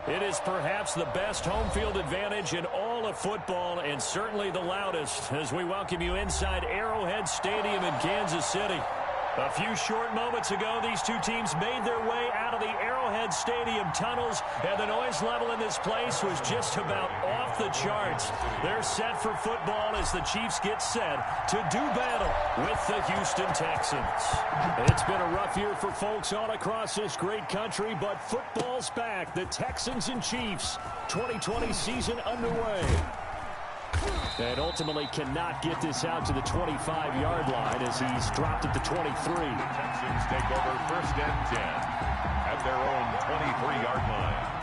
It is perhaps the best home field advantage in all of football and certainly the loudest as we welcome you inside Arrowhead Stadium in Kansas City. A few short moments ago, these two teams made their way out of the Arrowhead Stadium tunnels, and the noise level in this place was just about off the charts. They're set for football as the Chiefs get set to do battle with the Houston Texans. It's been a rough year for folks all across this great country, but football's back. The Texans and Chiefs, 2020 season underway. And ultimately cannot get this out to the 25-yard line as he's dropped it to 23. Texans take over 1st and 10 at their own 23-yard line.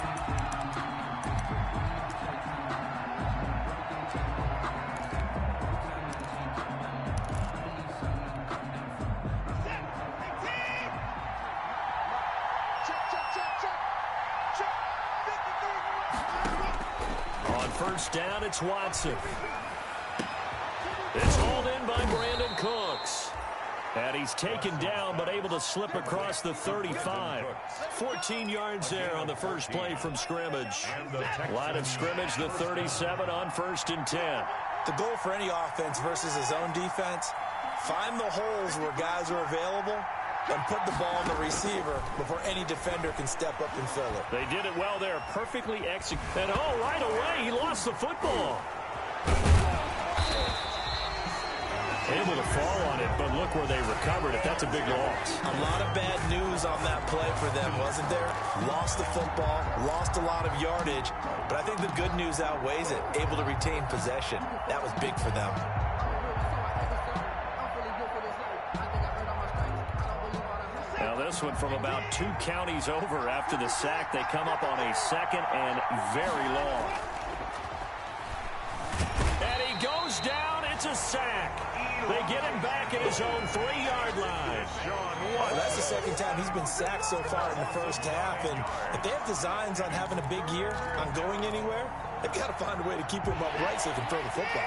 On 1st down, it's Watson. It's hauled in by Brandon Cooks. And he's taken down, but able to slip across the 35. 14 yards there on the first play from scrimmage. Line of scrimmage, the 37 on 1st and 10. The goal for any offense versus his own defense, find the holes where guys are available and put the ball on the receiver before any defender can step up and fill it. They did it well there, perfectly executed. And right away, he lost the football. Able to fall on it, but look where they recovered it. That's a big loss. A lot of bad news on that play for them, wasn't there? Lost the football, lost a lot of yardage, but I think the good news outweighs it. Able to retain possession. That was big for them. Now this one from about 2 counties over after the sack. They come up on a 2nd and very long. And he goes down. It's a sack. They get him back at his own 3-yard line. Well, that's the 2nd time he's been sacked so far in the first half. And if they have designs on having a big year, on going anywhere, they've got to find a way to keep him upright so they can throw the football.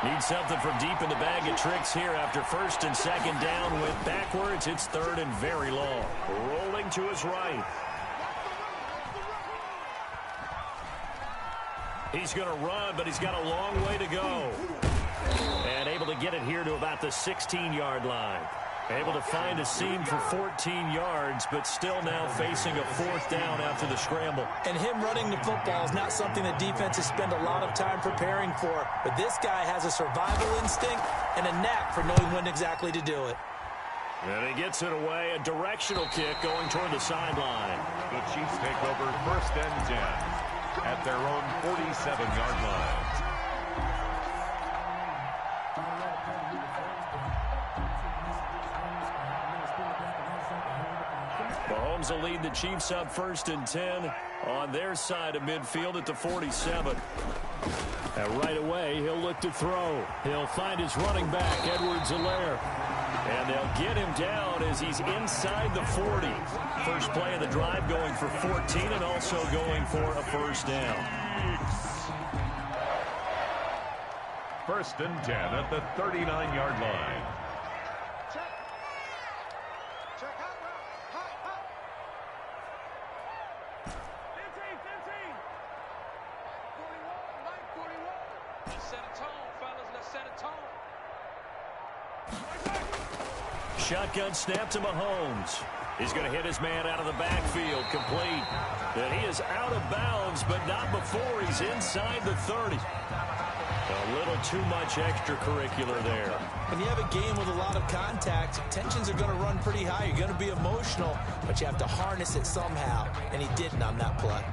Need something from deep in the bag of tricks here after 1st and 2nd down. Went backwards. It's 3rd and very long. Rolling to his right. He's going to run, but he's got a long way to go. And able to get it here to about the 16-yard line. Able to find a seam for 14 yards, but still now facing a 4th down after the scramble. And him running the football is not something that defenses spend a lot of time preparing for. But this guy has a survival instinct and a knack for knowing when exactly to do it. And he gets it away. A directional kick going toward the sideline. The Chiefs take over 1st and 10 at their own 47-yard line. Mahomes will lead the Chiefs up 1st and 10 on their side of midfield at the 47. And right away, he'll look to throw. He'll find his running back, Edwards-Helaire. And they'll get him down as he's inside the 40. First play of the drive going for 14 and also going for a 1st down. 1st and 10 at the 39-yard line. Shotgun snap to Mahomes. He's going to hit his man out of the backfield, complete. And he is out of bounds, but not before he's inside the 30. A little too much extracurricular there. When you have a game with a lot of contact, tensions are going to run pretty high. You're going to be emotional, but you have to harness it somehow, and he didn't on that play.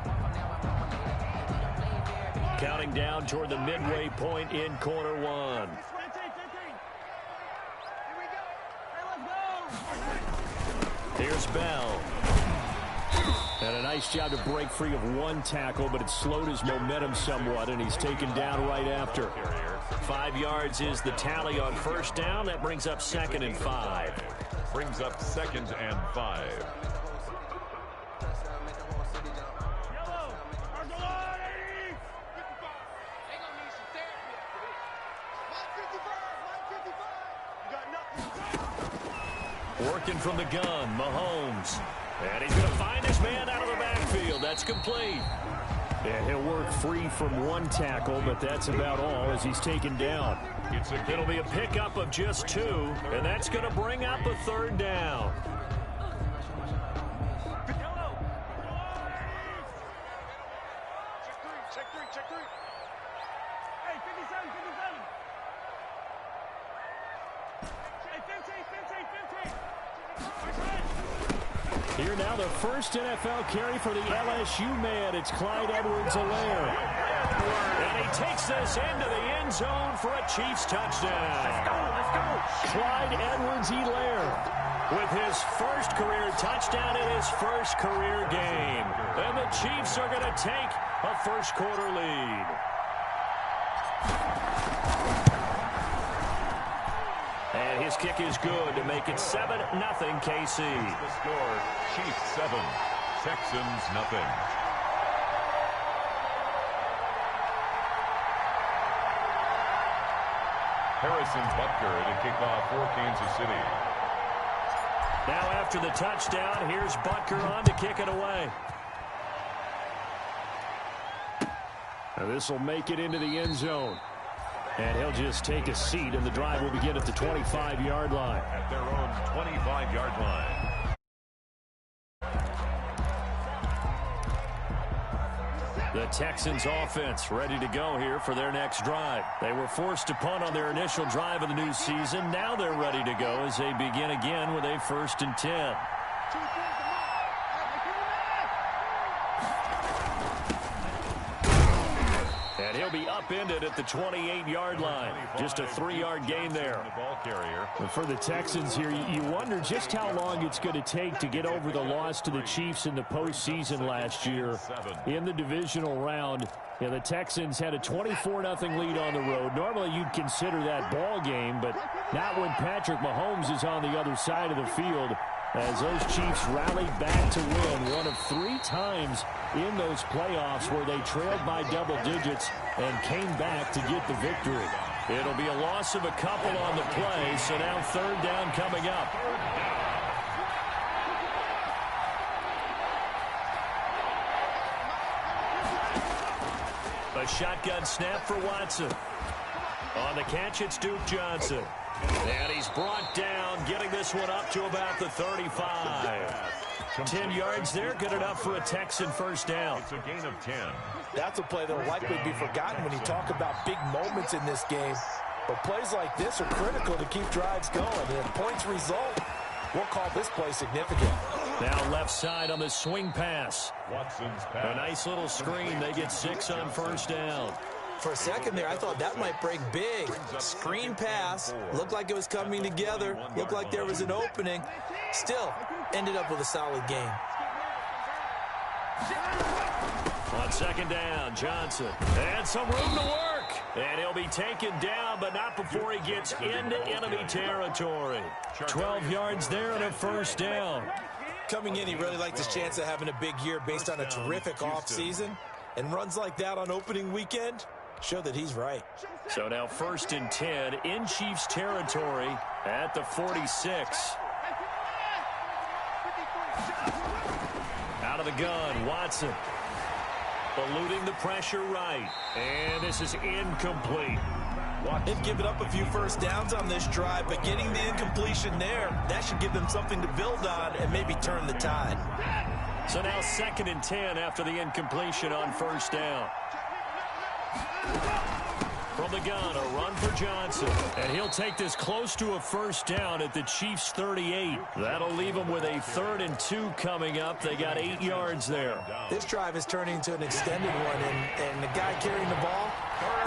Counting down toward the midway point in quarter 1. Here's Bell. And a nice job to break free of 1 tackle, but it slowed his momentum somewhat, and he's taken down right after. 5 yards is the tally on 1st down. That brings up 2nd and 5. Brings up 2nd and 5. Working from the gun, Mahomes. And he's going to find his man out of the backfield. That's complete. And he'll work free from one tackle, but that's about all as he's taken down. It'll be a pickup of just 2, and that's going to bring up a 3rd down. Here now, the first NFL carry for the LSU man. It's Clyde Edwards-Helaire. And he takes this into the end zone for a Chiefs touchdown. Let's go. Clyde Edwards-Helaire with his first career touchdown in his first career game. And the Chiefs are going to take a first-quarter lead. And his kick is good to make it 7-0 KC. The score, Chiefs 7, Texans nothing. Harrison Butker to kick off for Kansas City. Now after the touchdown, here's Butker on to kick it away. Now this will make it into the end zone. And he'll just take a seat, and the drive will begin at the 25-yard line. At their own 25-yard line. The Texans offense ready to go here for their next drive. They were forced to punt on their initial drive of the new season. Now they're ready to go as they begin again with a 1st and 10. And he'll be upended at the 28-yard line. Just a 3-yard gain there. And for the Texans here, you wonder just how long it's going to take to get over the loss to the Chiefs in the postseason last year. In the divisional round, the Texans had a 24-0 lead on the road. Normally you'd consider that ball game, but not when Patrick Mahomes is on the other side of the field, as those Chiefs rallied back to win one of 3 times in those playoffs where they trailed by double digits and came back to get the victory. It'll be a loss of a couple on the play, so now 3rd down coming up. A shotgun snap for Watson. On the catch, it's Duke Johnson. And he's brought down, getting this one up to about the 35. 10 yards there, good enough for a Texan 1st down. It's a gain of 10. That's a play that will likely be forgotten when you talk about big moments in this game. But plays like this are critical to keep drives going. And if points result, we'll call this play significant. Now left side on the swing pass. Watson's pass. A nice little screen. They get 6 on 1st down. For a second there, I thought that might break big. Screen pass. Looked like it was coming together. Looked like there was an opening. Still, ended up with a solid game. On 2nd down, Johnson. And some room to work. And he'll be taken down, but not before he gets into enemy territory. 12 yards there and a 1st down. Coming in, he really liked his chance of having a big year based on a terrific offseason. And runs like that on opening weekend show that he's right. So now 1st and 10 in Chiefs territory at the 46. Out of the gun, Watson. Eluding the pressure right. And this is incomplete. They've given up a few 1st downs on this drive, but getting the incompletion there, that should give them something to build on and maybe turn the tide. So now 2nd and 10 after the incompletion on 1st down. From the gun, a run for Johnson. And he'll take this close to a 1st down at the Chiefs' 38. That'll leave them with a 3rd and 2 coming up. They got 8 yards there. This drive is turning into an extended one, and the guy carrying the ball,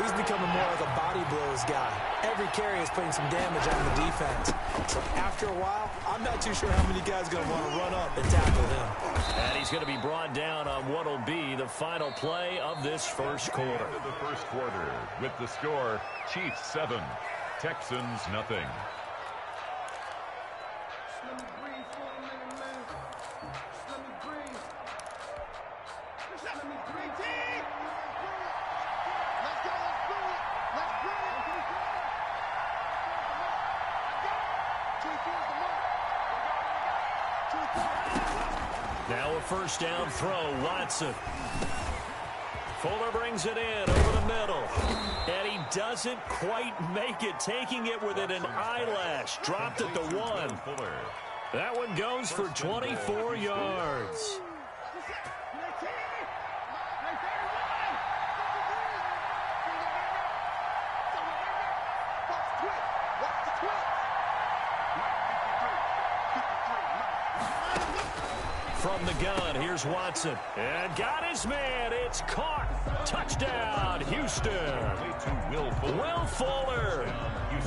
he's becoming more like a body blows guy. Every carry is putting some damage on the defense. So after a while, I'm not too sure how many guys are going to want to run up and tackle him. And he's going to be brought down on what will be the final play of this 1st quarter. The 1st quarter with the score, Chiefs 7, Texans nothing. Now a first down throw, Watson. Fuller brings it in over the middle. And he doesn't quite make it, taking it within an eyelash. Dropped at the 1. That one goes for 24 yards. From the gun, here's Watson. And got his man. It's caught. Touchdown, Houston. Will Fuller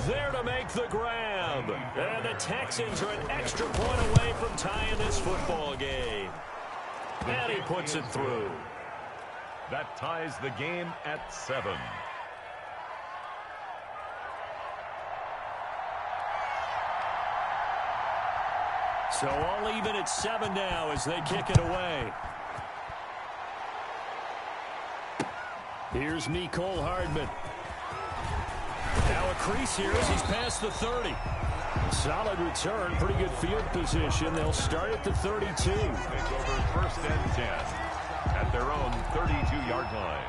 there to make the grab. And the Texans are an extra point away from tying this football game. And he puts it through. That ties the game at 7. So all even at 7 now as they kick it away. Here's Mecole Hardman. Now a crease here as he's past the 30. Solid return, pretty good field position. They'll start at the 32. Take over first and 10 at their own 32-yard line.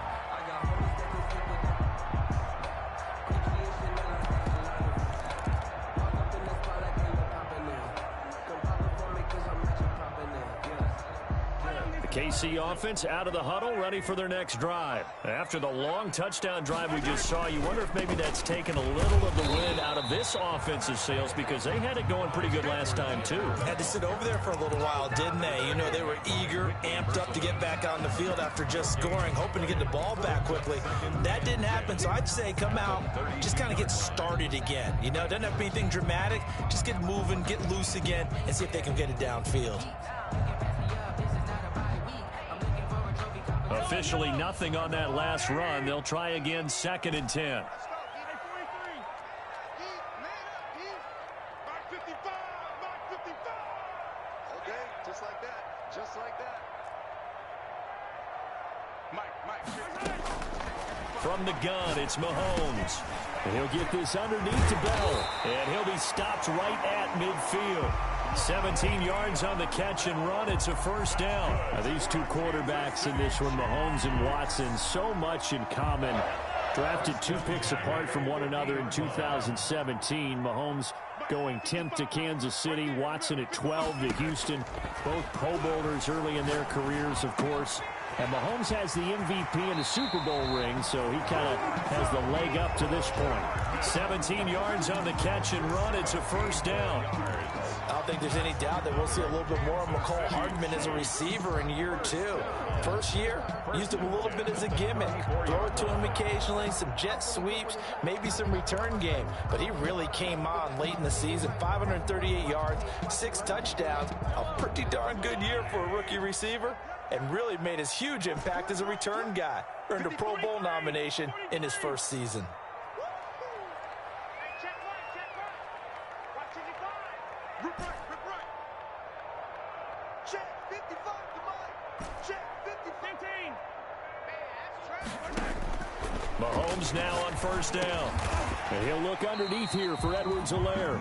KC offense out of the huddle, ready for their next drive. After the long touchdown drive we just saw, you wonder if maybe that's taken a little of the wind out of this offensive sails because they had it going pretty good last time, too. Had to sit over there for a little while, didn't they? You know, they were eager, amped up to get back on the field after just scoring, hoping to get the ball back quickly. That didn't happen, so I'd say come out, just kind of get started again. You know, doesn't have to be anything dramatic. Just get moving, get loose again, and see if they can get it downfield. Officially nothing on that last run. They'll try again, 2nd and 10. Okay, just like that. Just like that. From the gun, it's Mahomes. And he'll get this underneath to Bell. And he'll be stopped right at midfield. 17 yards on the catch and run. It's a first down. Now, these two quarterbacks in this one, Mahomes and Watson, so much in common. Drafted 2 picks apart from one another in 2017. Mahomes going 10th to Kansas City. Watson at 12 to Houston. Both Pro Bowlers early in their careers, of course. And Mahomes has the MVP and a Super Bowl ring, so he kind of has the leg up to this point. 17 yards on the catch and run. It's a first down. I don't think there's any doubt that we'll see a little bit more of Mecole Hardman as a receiver in year 2. First year, used him a little bit as a gimmick. Throw it to him occasionally, some jet sweeps, maybe some return game. But he really came on late in the season. 538 yards, 6 touchdowns. A pretty darn good year for a rookie receiver. And really made his huge impact as a return guy. Earned a Pro Bowl nomination in his first season. Mahomes now on first down. And he'll look underneath here for Edwards-Helaire.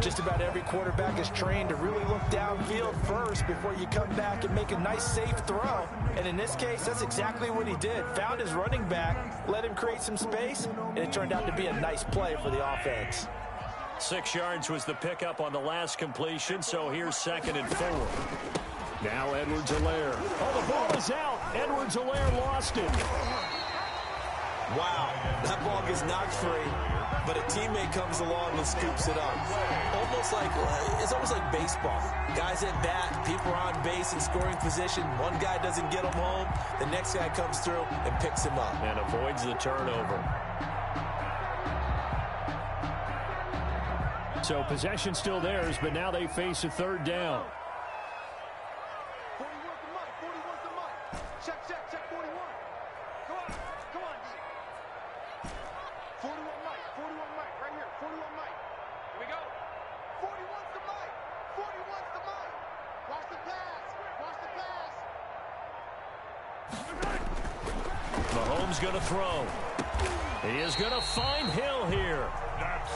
Just about every quarterback is trained to really look downfield first before you come back and make a nice, safe throw. And in this case, that's exactly what he did. Found his running back, let him create some space, and it turned out to be a nice play for the offense. 6 yards was the pickup on the last completion, so here's 2nd and 4. Now Edwards-Helaire. Oh, the ball is out. Edwards-Helaire lost it. Wow, that ball gets knocked free, but a teammate comes along and scoops it up. It's almost like baseball. Guys at bat, people are on base in scoring position. One guy doesn't get him home, the next guy comes through and picks him up. And avoids the turnover. So possession still theirs, but now they face a 3rd down. Mahomes going to throw. He is going to find Hill here.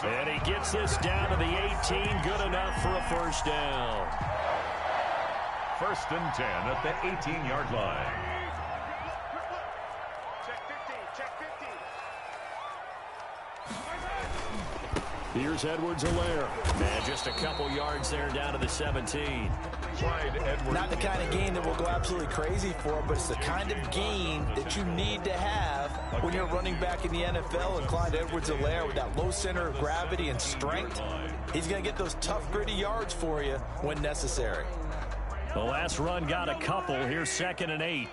And he gets this down to the 18. Good enough for a first down. First and 10 at the 18-yard line. Check 15, check 15. Here's Edwards-Helaire. And just a couple yards there down to the 17. Clyde Edwards. Not the kind of game that we'll go absolutely crazy for, but it's the kind of game that you need to have when you're running back in the NFL. And Clyde Edwards-Helaire, with that low center of gravity and strength, he's going to get those tough, gritty yards for you when necessary. The last run got a couple. Here's 2nd and 8.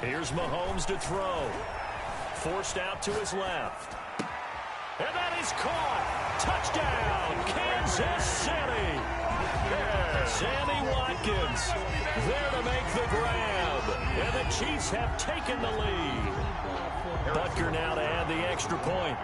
Here's Mahomes to throw. Forced out to his left. And that is caught. Touchdown, Kansas City. Sammy Watkins there to make the grab. And the Chiefs have taken the lead. Butker now to add the extra point.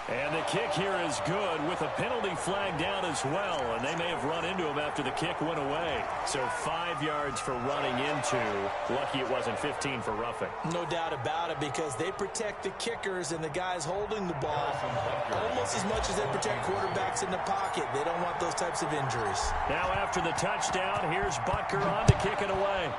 And the kick here is good with a penalty flag down as well. And they may have run into him after the kick went away. So 5 yards for running into. Lucky it wasn't 15 for roughing. No doubt about it, because they protect the kickers and the guys holding the ball almost as much as they protect quarterbacks in the pocket. They don't want those types of injuries. Now after the touchdown, here's Butker on to kick it away.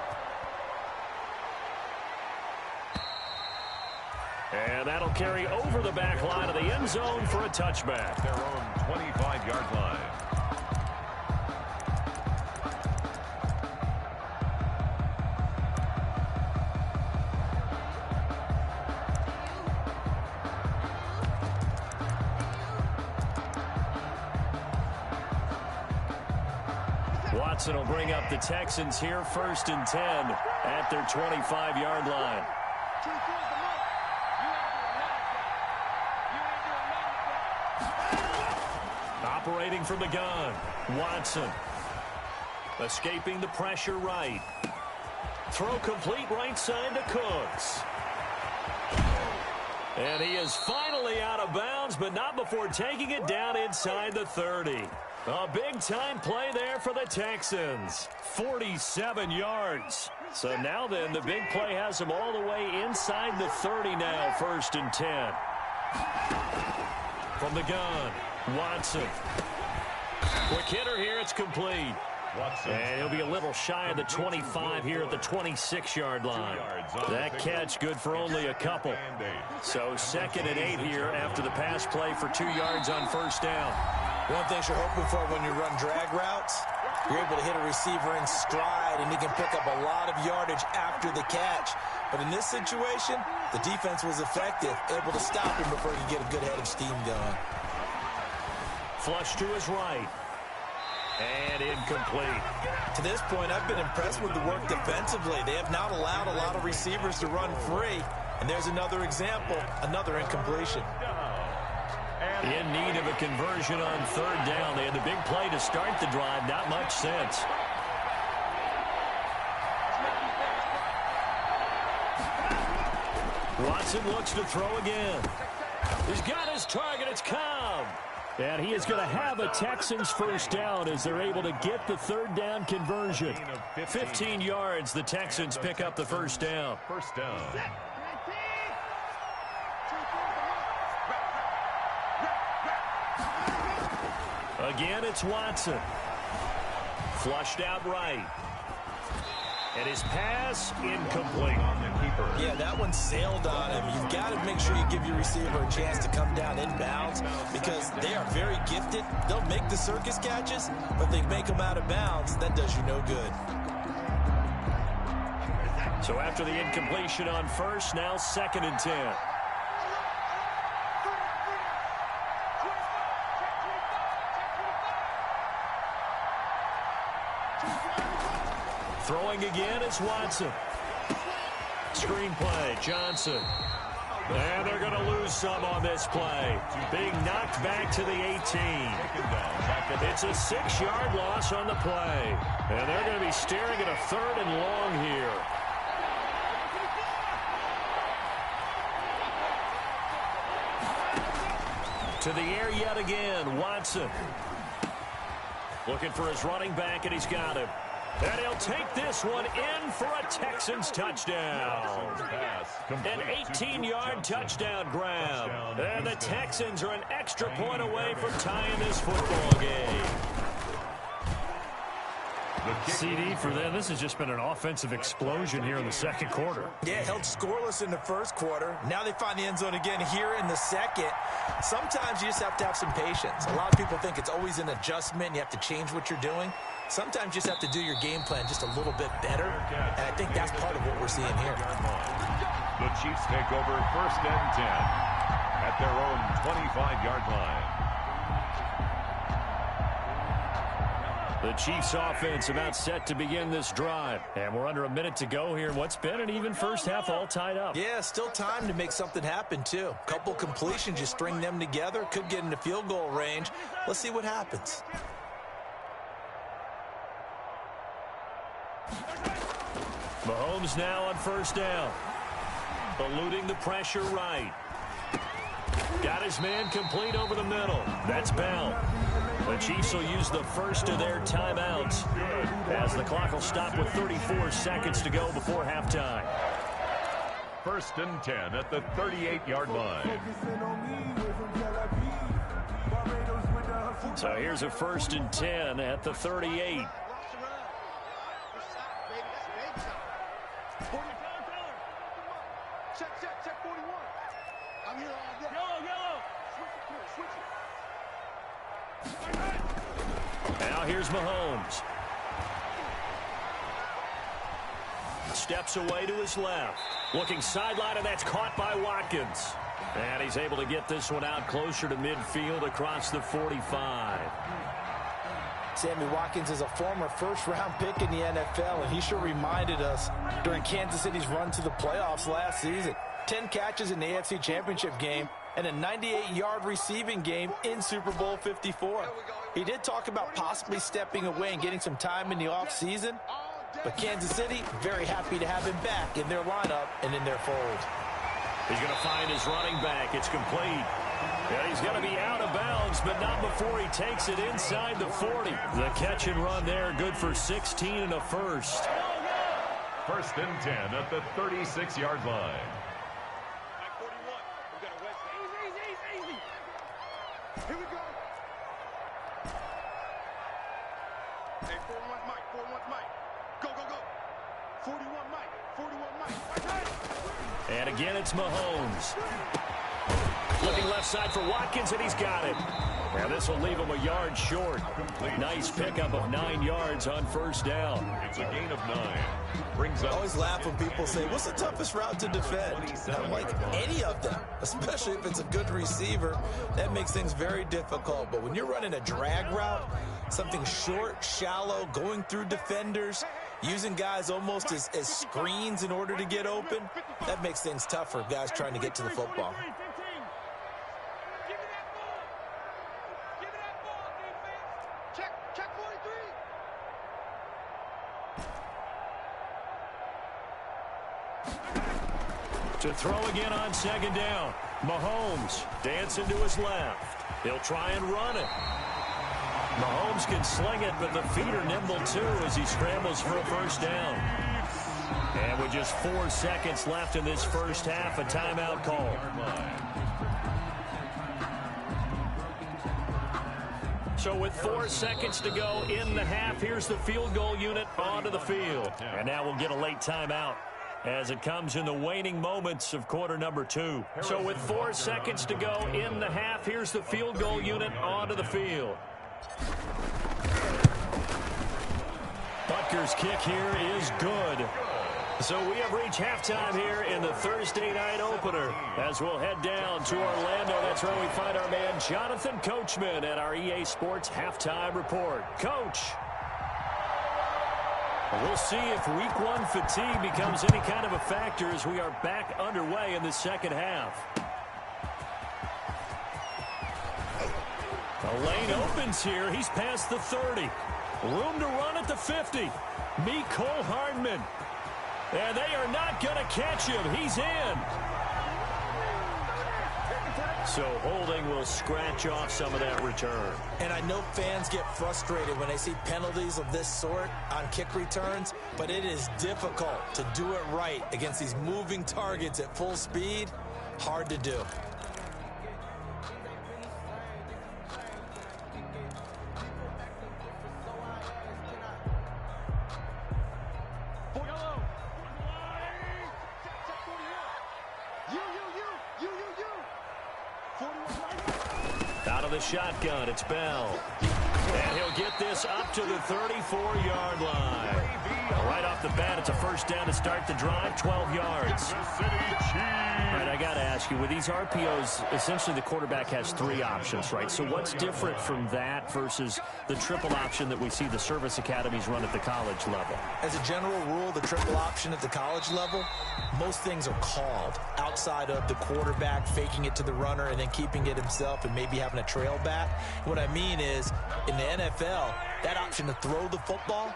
And that'll carry over the back line of the end zone for a touchback. Their own 25-yard line. Watson will bring up the Texans here, 1st and 10 at their 25-yard line. Operating from the gun, Watson. Escaping the pressure right. Throw complete right side to Cooks. And he is finally out of bounds, but not before taking it down inside the 30. A big-time play there for the Texans. 47 yards. So now then, the big play has them all the way inside the 30 now, 1st and 10. From the gun, Watson. Quick hitter here, it's complete. Watson. And he'll be a little shy of the 25 here at the 26-yard line. That catch good for only a couple. So 2nd and 8 here after the pass play for 2 yards on 1st down. One thing you're hoping for when you run drag routes, you're able to hit a receiver in stride, and he can pick up a lot of yardage after the catch. But in this situation, the defense was effective, able to stop him before he could get a good head of steam going. Flush to his right. And incomplete. To this point, I've been impressed with the work defensively. They have not allowed a lot of receivers to run free. And there's another example, another incompletion. In need of a conversion on 3rd down. They had the big play to start the drive. Not much sense. Watson looks to throw again. He's got his target. It's Cobb. And he is going to have a Texans 1st down as they're able to get the 3rd down conversion. 15 yards, the Texans pick up the 1st down. 1st down. Again, it's Watson. Flushed out right. And his pass incomplete. Yeah, that one sailed on him. You've got to make sure you give your receiver a chance to come down inbounds because they are very gifted. They'll make the circus catches, but they make them out of bounds. That does you no good. So after the incompletion on 1st, now 2nd and 10. Throwing again is Watson. Screen play, Johnson. And they're going to lose some on this play. Being knocked back to the 18. It's a 6-yard loss on the play. And they're going to be staring at a 3rd and long here. To the air yet again, Watson. Looking for his running back, and he's got him. And he'll take this one in for a Texans touchdown. An 18-yard touchdown grab. And the Texans are an extra point away from tying this football game. CD for them. This has just been an offensive explosion here in the second quarter. Yeah, held scoreless in the first quarter. Now they find the end zone again here in the second. Sometimes you just have to have some patience. A lot of people think it's always an adjustment. You have to change what you're doing. Sometimes you just have to do your game plan just a little bit better. And I think that's part of what we're seeing here. The Chiefs take over 1st and 10 at their own 25-yard line. The Chiefs offense about set to begin this drive. And we're under a minute to go here. What's been an even first half all tied up. Yeah, still time to make something happen, too. Couple completions, you string them together. Could get into field goal range. Let's see what happens. Mahomes now on 1st down. Eluding the pressure right. Got his man complete over the middle. That's Bell. The Chiefs will use the first of their timeouts as the clock will stop with 34 seconds to go before halftime. 1st and 10 at the 38-yard line. So here's a 1st and 10 at the 38. Check 41. I'm here all day. Yellow. Switch it. Now here's Mahomes. Steps away to his left. Looking sideline, and that's caught by Watkins. And he's able to get this one out closer to midfield across the 45. Sammy Watkins is a former first-round pick in the NFL, and he sure reminded us during Kansas City's run to the playoffs last season. 10 catches in the AFC Championship game and a 98-yard receiving game in Super Bowl 54. He did talk about possibly stepping away and getting some time in the offseason, but Kansas City very happy to have him back in their lineup and in their fold. He's going to find his running back. It's complete. And he's going to be out of bounds, but not before he takes it inside the 40. The catch and run there, good for 16 and a first. 1st and 10 at the 36-yard line. Here we go. Hey, 41 Mike. Go. 41 Mike. And again, it's Mahomes. Looking left side for Watkins, and he's got it. Now this will leave him a yard short. Nice pickup of 9 yards on 1st down. It's a gain of 9. Brings up. I always laugh when people say, what's the toughest route to defend? And I'm like, any of them, especially if it's a good receiver. That makes things very difficult. But when you're running a drag route, something short, shallow, going through defenders, using guys almost as screens in order to get open, that makes things tough for guys trying to get to the football. Check 43. To throw again on 2nd down. Mahomes dancing to his left. He'll try and run it. Mahomes can sling it, but the feet are nimble too as he scrambles for a 1st down. And with just 4 seconds left in this first half, a timeout call. So with 4 seconds to go in the half, here's the field goal unit onto the field. And now we'll get a late timeout as it comes in the waning moments of quarter number 2. So with 4 seconds to go in the half, here's the field goal unit onto the field. Butker's kick here is good. So we have reached halftime here in the Thursday night opener. As we'll head down to Orlando, that's where we find our man Jonathan Coachman at our EA Sports Halftime Report. Coach, we'll see if Week 1 fatigue becomes any kind of a factor as we are back underway in the second half. The lane opens here. He's past the 30. Room to run at the 50. Mecole Hardman. And they are not going to catch him. He's in. So holding will scratch off some of that return. And I know fans get frustrated when they see penalties of this sort on kick returns, but it is difficult to do it right against these moving targets at full speed. Hard to do. Out of the shotgun, it's Bell. And he'll get this up to the 34-yard line. Right off the bat, it's a first down to start the drive, 12 yards. All right, I got to ask you, with these RPOs, essentially the quarterback has 3 options, right? So what's different from that versus the triple option that we see the service academies run at the college level? As a general rule, the triple option at the college level, most things are called outside of the quarterback faking it to the runner and then keeping it himself and maybe having a trail back. What I mean is, in the NFL, that option to throw the football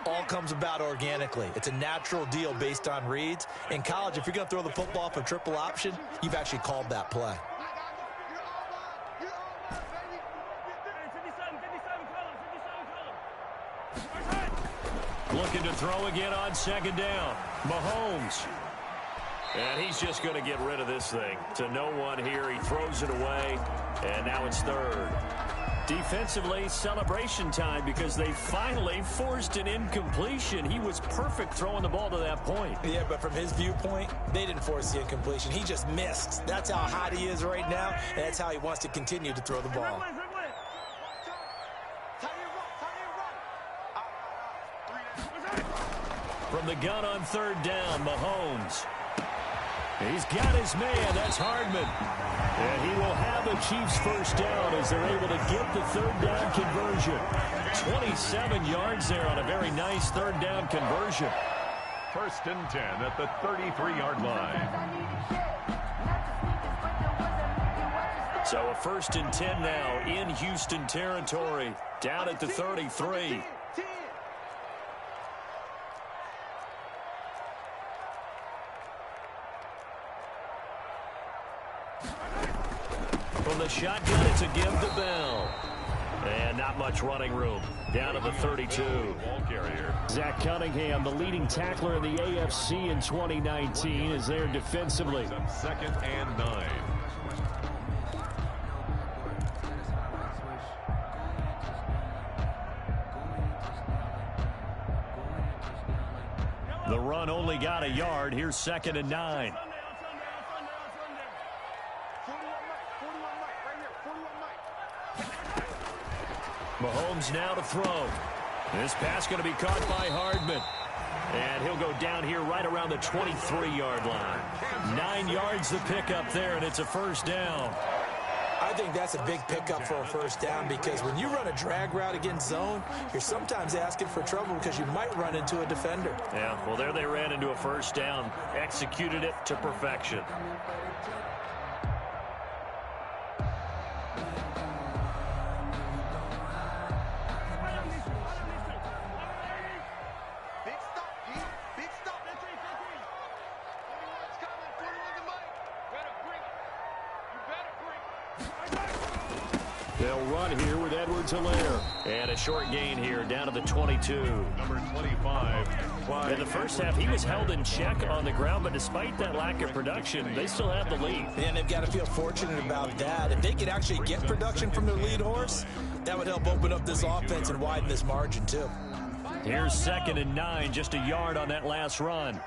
all comes about organically. It's a natural deal based on reads. In college, if you're going to throw the football for triple option, you've actually called that play. Looking to throw again on second down. Mahomes. And he's just going to get rid of this thing. To no one here. He throws it away. And now it's third. Defensively, celebration time because they finally forced an incompletion. He was perfect throwing the ball to that point. Yeah, but from his viewpoint, they didn't force the incompletion. He just missed. That's how hot he is right now, and that's how he wants to continue to throw the ball. From the gun on third down, Mahomes. He's got his man. That's Hardman. And he will have a Chiefs first down as they're able to get the third down conversion. 27 yards there on a very nice third down conversion. First and 10 at the 33-yard line. So a first and 10 now in Houston territory. Down at the 33. From the shotgun, it's a give to Bell. And not much running room. Down to the 32. Ball carrier. Zach Cunningham, the leading tackler in the AFC in 2019, is there defensively. Second and 9. The run only got a yard. Here's second and 9. Mahomes now to throw. This pass going to be caught by Hardman. And he'll go down here right around the 23-yard line. 9 yards the pickup there, and it's a first down. I think that's a big pickup for a first down because when you run a drag route against zone, you're sometimes asking for trouble because you might run into a defender. Yeah, well, there they ran into a first down. Executed it to perfection. They'll run here with Edwards-Helaire. And a short gain here down to the 22. Number 25. In the first half, he was held in check on the ground, but despite that lack of production, they still have the lead. And they've got to feel fortunate about that. If they could actually get production from their lead horse, that would help open up this offense and widen this margin, too. Here's second and 9, just a yard on that last run.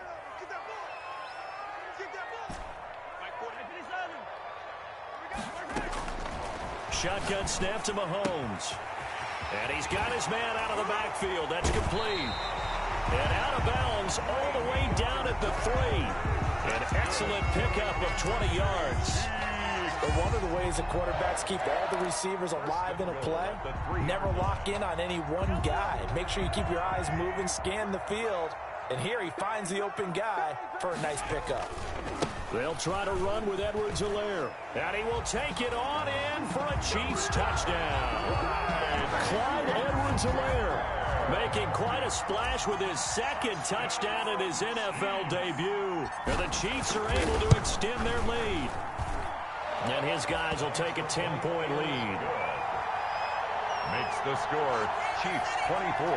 Shotgun snap to Mahomes. And he's got his man out of the backfield. That's complete. And out of bounds all the way down at the 3. An excellent pickup of 20 yards. But one of the ways that quarterbacks keep all the receivers alive in a play, never lock in on any one guy. Make sure you keep your eyes moving, scan the field. And here he finds the open guy for a nice pickup. They'll try to run with Edwards-Helaire. And he will take it on in for a Chiefs touchdown. Clyde Edwards-Helaire making quite a splash with his second touchdown in his NFL debut. And the Chiefs are able to extend their lead. And his guys will take a 10-point lead. Makes the score Chiefs 24,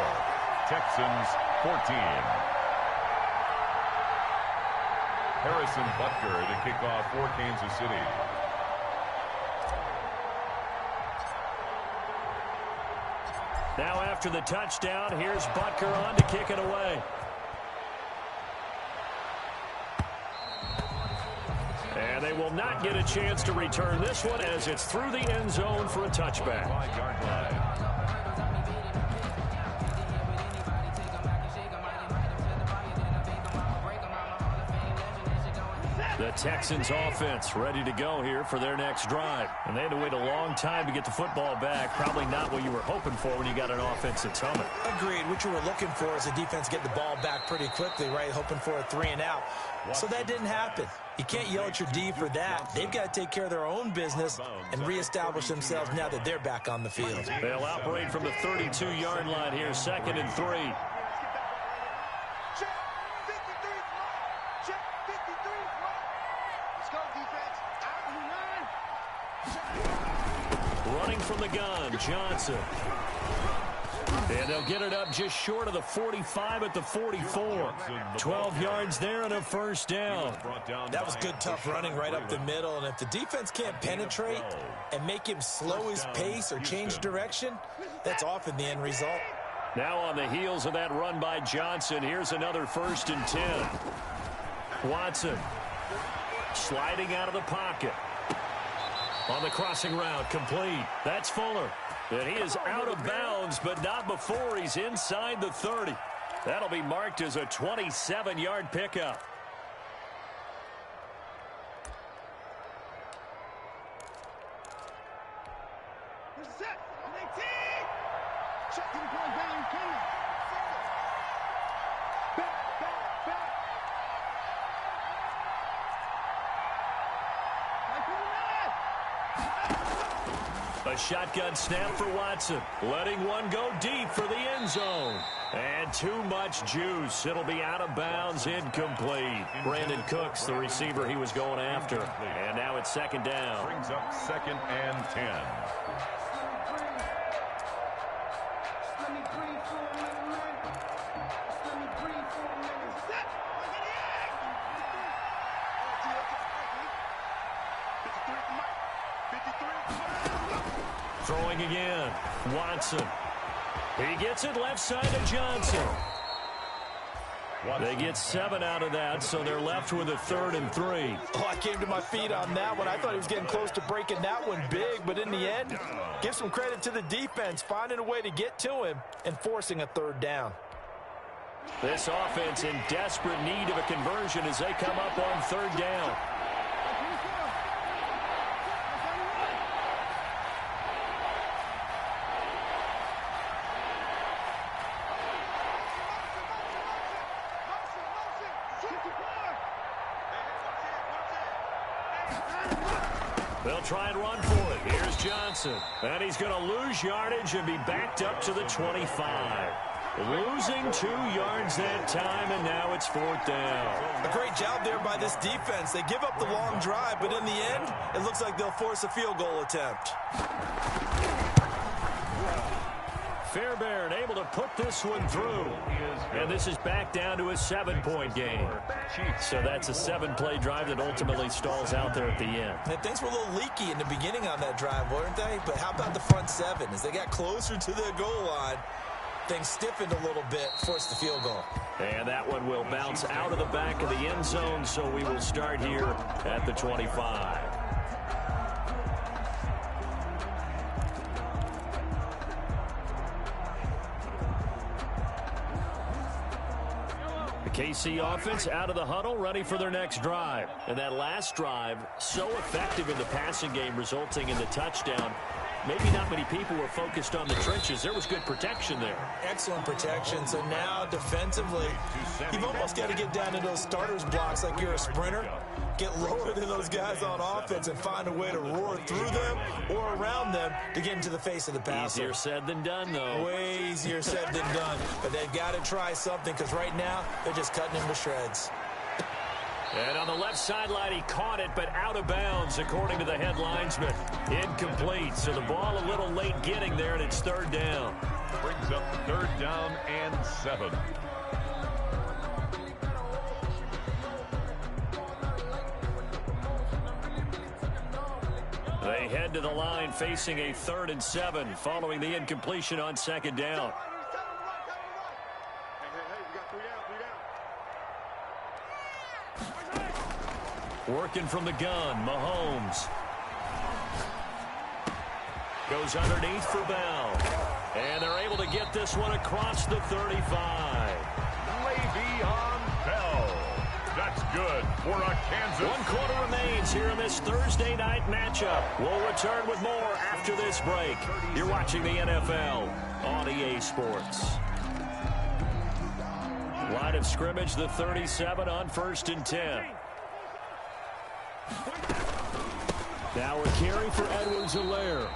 Texans 14. Harrison Butker to kick off for Kansas City. Now after the touchdown, here's Butker on to kick it away. And they will not get a chance to return this one as it's through the end zone for a touchback. 5-yard line. The Texans offense ready to go here for their next drive. And they had to wait a long time to get the football back. Probably not what you were hoping for when you got an offense that's humming. Agreed. What you were looking for is a defense get the ball back pretty quickly, right? Hoping for a 3-and-out. So that didn't happen. You can't yell at your D for that. They've got to take care of their own business and reestablish themselves now that they're back on the field. They'll operate from the 32-yard line here, 2nd and 3. Running from the gun, Johnson. And they'll get it up just short of the 45 at the 44. 12 yards there and a first down. That was good, tough running right up the middle. And if the defense can't penetrate and make him slow his pace or change direction, that's often the end result. Now on the heels of that run by Johnson, here's another 1st and 10. Watson sliding out of the pocket. On the crossing route, complete. That's Fuller. And he is out of bounds, but not before he's inside the 30. That'll be marked as a 27-yard pickup. A shotgun snap for Watson. Letting one go deep for the end zone. And too much juice. It'll be out of bounds, incomplete. Brandon Cooks, the receiver he was going after. And now it's 2nd down. Brings up 2nd and 10. Throwing again. Watson. He gets it left side to Johnson. They get 7 out of that, so they're left with a 3rd and 3. Oh, I came to my feet on that one. I thought he was getting close to breaking that one big, but in the end, give some credit to the defense, finding a way to get to him and forcing a 3rd down. This offense in desperate need of a conversion as they come up on 3rd down. They'll try and run for it. Here's Johnson. And he's going to lose yardage and be backed up to the 25. Losing 2 yards that time, and now it's 4th down. A great job there by this defense. They give up the long drive, but in the end, it looks like they'll force a field goal attempt. Fairbairn able to put this one through. And this is back down to a 7-point game. So that's a 7-play drive that ultimately stalls out there at the end. And things were a little leaky in the beginning on that drive, weren't they? But how about the front 7? As they got closer to the goal line, things stiffened a little bit, forced the field goal. And that one will bounce out of the back of the end zone, so we will start here at the 25. The KC offense out of the huddle, ready for their next drive. And that last drive, so effective in the passing game, resulting in the touchdown. Maybe not many people were focused on the trenches. There was good protection there. Excellent protection. So now defensively, you've almost got to get down to those starters blocks like you're a sprinter. Get lower than those guys on offense and find a way to roar through them or around them to get into the face of the passer. Easier said than done, though. Way easier said than done. But they've got to try something because right now they're just cutting him to shreds. And on the left sideline, he caught it, but out of bounds, according to the headlinesman. Incomplete, so the ball a little late getting there, and it's third down. Brings up third down and 7. They head to the line facing a 3rd and 7 following the incompletion on second down. Working from the gun, Mahomes. Goes underneath for Bell. And they're able to get this one across the 35. Le'Veon Bell. That's good for a Kansas. 1 quarter remains here in this Thursday night matchup. We'll return with more after this break. You're watching the NFL on EA Sports. Line of scrimmage, the 37 on 1st and 10. Now a carry for Edwards-Helaire.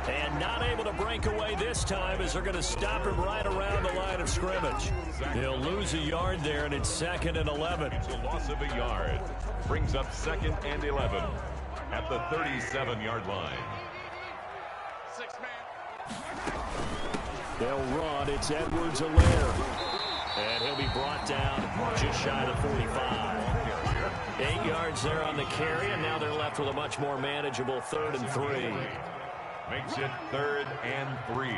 And not able to break away this time as they're going to stop him right around the line of scrimmage. He'll lose a yard there, and it's 2nd and 11. It's a loss of a yard. Brings up 2nd and 11 at the 37-yard line. They'll run. It's Edwards-Helaire. And he'll be brought down just shy of 45. 8 yards there on the carry, and now they're left with a much more manageable 3rd and 3. Makes it 3rd and 3.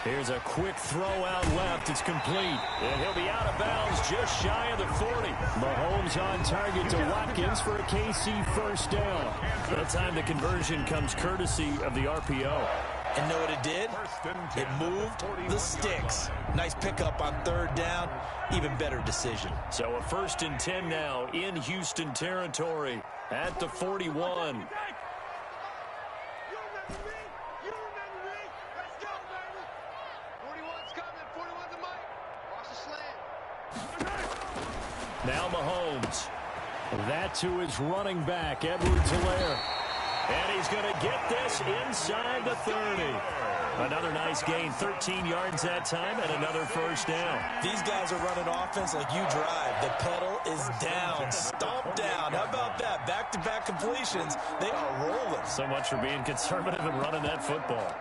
Here's a quick throw out left. It's complete. And he'll be out of bounds just shy of the 40. Mahomes on target to Watkins for a KC first down. That time the conversion comes courtesy of the RPO. And know what it did? It moved the sticks. Nice pickup on 3rd down. Even better decision. So a 1st and 10 now in Houston territory at the 41. Now Mahomes. That to his running back, Edwards-Helaire. And he's going to get this inside the 30. Another nice gain, 13 yards that time, and another first down. These guys are running offense like you drive. The pedal is down, stomp down. How about that? Back-to-back completions. They are rolling. So much for being conservative and running that football.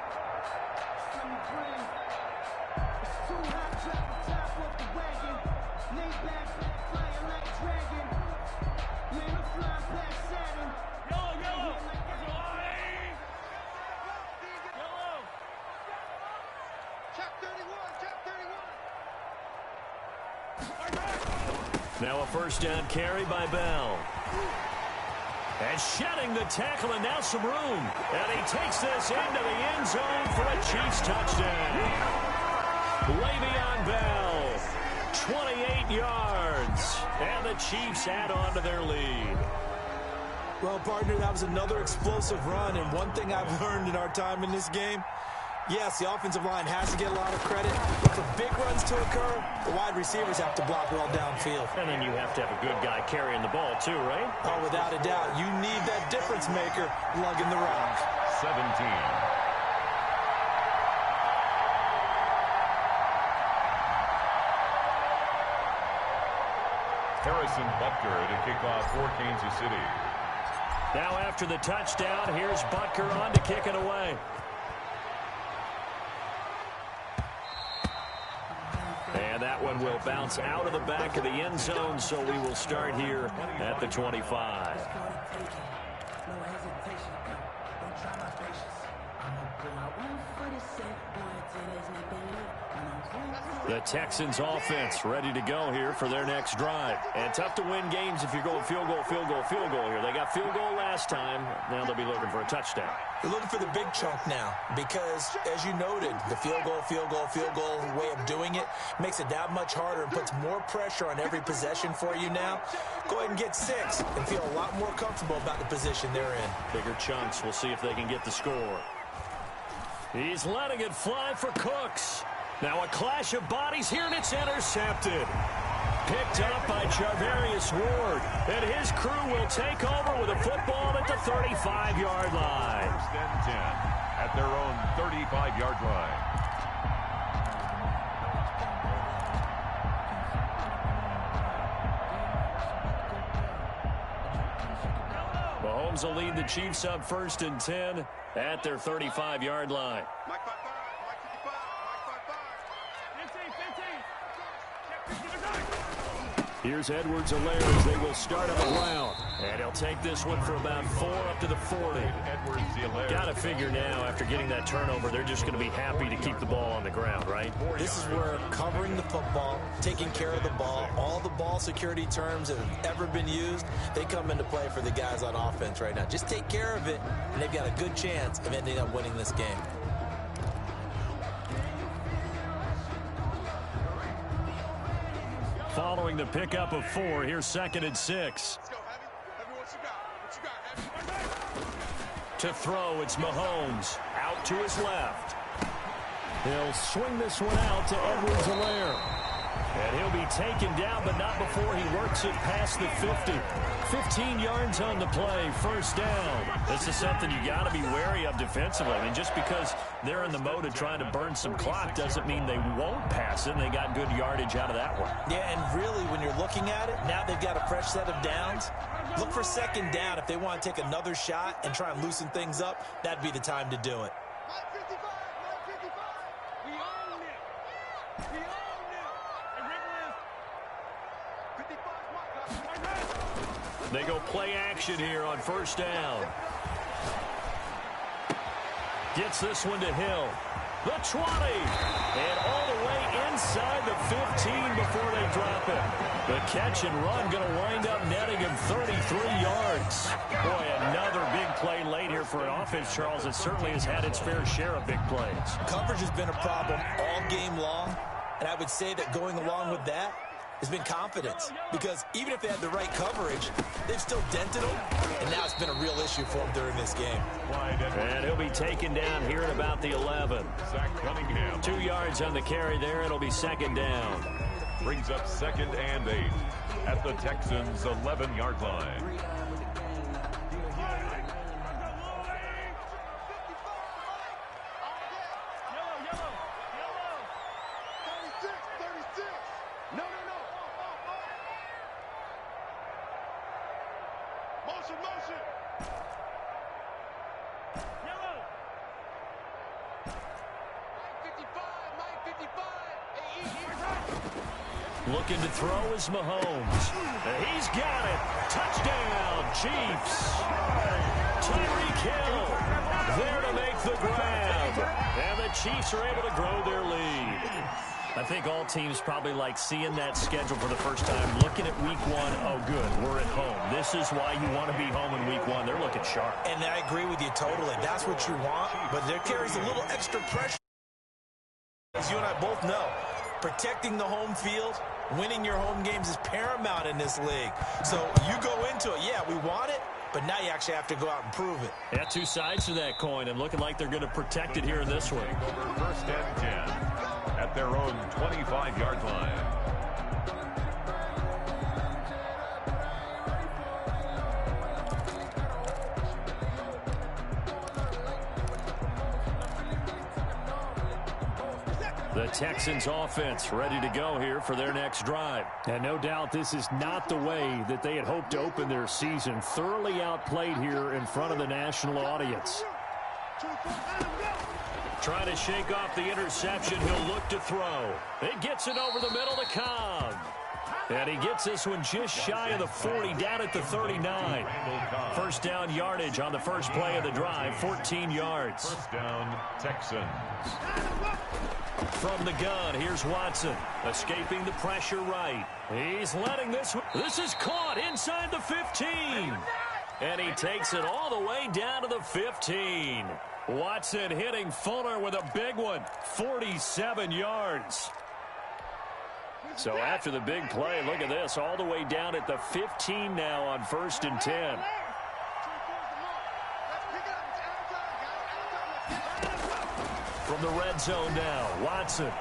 Now a first down carry by Bell. And shedding the tackle, and now some room. And he takes this into the end zone for a Chiefs touchdown. Le'Veon Bell, 28 yards. And the Chiefs add on to their lead. Well, partner, that was another explosive run. And one thing I've learned in our time in this game, yes, the offensive line has to get a lot of credit, but for big runs to occur, the wide receivers have to block well downfield. And then you have to have a good guy carrying the ball too, right? Oh, without a doubt. You need that difference maker lugging the rock. 17. Harrison Butker to kick off for Kansas City. Now after the touchdown, here's Butker on to kick it away. And that one will bounce out of the back of the end zone, so we will start here at the 25. The Texans offense ready to go here for their next drive. And tough to win games if you're going field goal, field goal, field goal here. They got field goal last time. Now they'll be looking for a touchdown. They're looking for the big chunk now because, as you noted, the field goal way of doing it makes it that much harder and puts more pressure on every possession for you now. Go ahead and get 6 and feel a lot more comfortable about the position they're in. Bigger chunks. We'll see if they can get the score. He's letting it fly for Cooks. Now a clash of bodies here, and it's intercepted. Picked up by Charvarius Ward. And his crew will take over with a football at the 35-yard line. First and 10 at their own 35-yard line. Mahomes will lead the Chiefs up 1st and 10 at their 35-yard line. Mike 5-5. Mike 55. Mike 5-5. 15. Check 50. Here's Edwards-Helaire as they will start on the ground. And he'll take this one for about 4 up to the 40. Got to figure now, after getting that turnover, they're just going to be happy to keep the ball on the ground, right? This is where covering the football, taking care of the ball, all the ball security terms that have ever been used, they come into play for the guys on offense right now. Just take care of it, and they've got a good chance of ending up winning this game. Following the pickup of 4, here's 2nd and 6. Let's go, Heavy. Heavy, what you got? What you got, Heavy? To throw, it's Mahomes. Out to his left. They'll swing this one out to Edwards-Helaire. And he'll be taken down, but not before he works it past the 50. 15 yards on the play, 1st down. This is something you got to be wary of defensively. I mean, just because they're in the mode of trying to burn some clock doesn't mean they won't pass it, and they got good yardage out of that one. Yeah, and really, when you're looking at it, now they've got a fresh set of downs. Look for 2nd down. If they want to take another shot and try and loosen things up, that'd be the time to do it. Mike 55. Mike 55. We own it. We own it. And River is 55. They go play action here on 1st down. Gets this one to Hill. The 20. And all the way inside the 15 before they drop it. The catch and run going to wind up netting him 33 yards. Boy, another big play late here for an offense, Charles, that certainly has had its fair share of big plays. Coverage has been a problem all game long, and I would say that going along with that has been confidence, because even if they had the right coverage, they've still dented them, and now it's been a real issue for them during this game. And he'll be taken down here at about the 11. Zach Cunningham 2 yards on the carry there. It'll be 2nd down. brings up 2nd and 8 at the Texans' 11-yard line. Looking to throw is Mahomes. He's got it. Touchdown, Chiefs. Tyreek Hill there to make the grab. And the Chiefs are able to grow their lead. I think all teams probably like seeing that schedule for the first time, looking at week 1. Oh, good, we're at home. This is why you want to be home in week 1. They're looking sharp. And I agree with you totally. That's what you want, but there carries a little extra pressure. As you and I both know, protecting the home field, winning your home games is paramount in this league. So you go into it, yeah, we want it, but now you actually have to go out and prove it. Yeah, 2 sides to that coin, and looking like they're going to protect it here in this one. Over 1st and 10 at their own 25-yard line. The Texans offense ready to go here for their next drive. And no doubt this is not the way that they had hoped to open their season. Thoroughly outplayed here in front of the national audience. Trying to shake off the interception. He'll look to throw. It gets it over the middle to Cobb. And he gets this one just shy of the 40, down at the 39. 1st down yardage on the first play of the drive, 14 yards. 1st down, Texans. From the gun, here's Watson, escaping the pressure right. He's letting this one. This is caught inside the 15. And he takes it all the way down to the 15. Watson hitting Fuller with a big one, 47 yards. So after the big play, look at this, all the way down at the 15 now on 1st and 10. From the red zone now, Watson.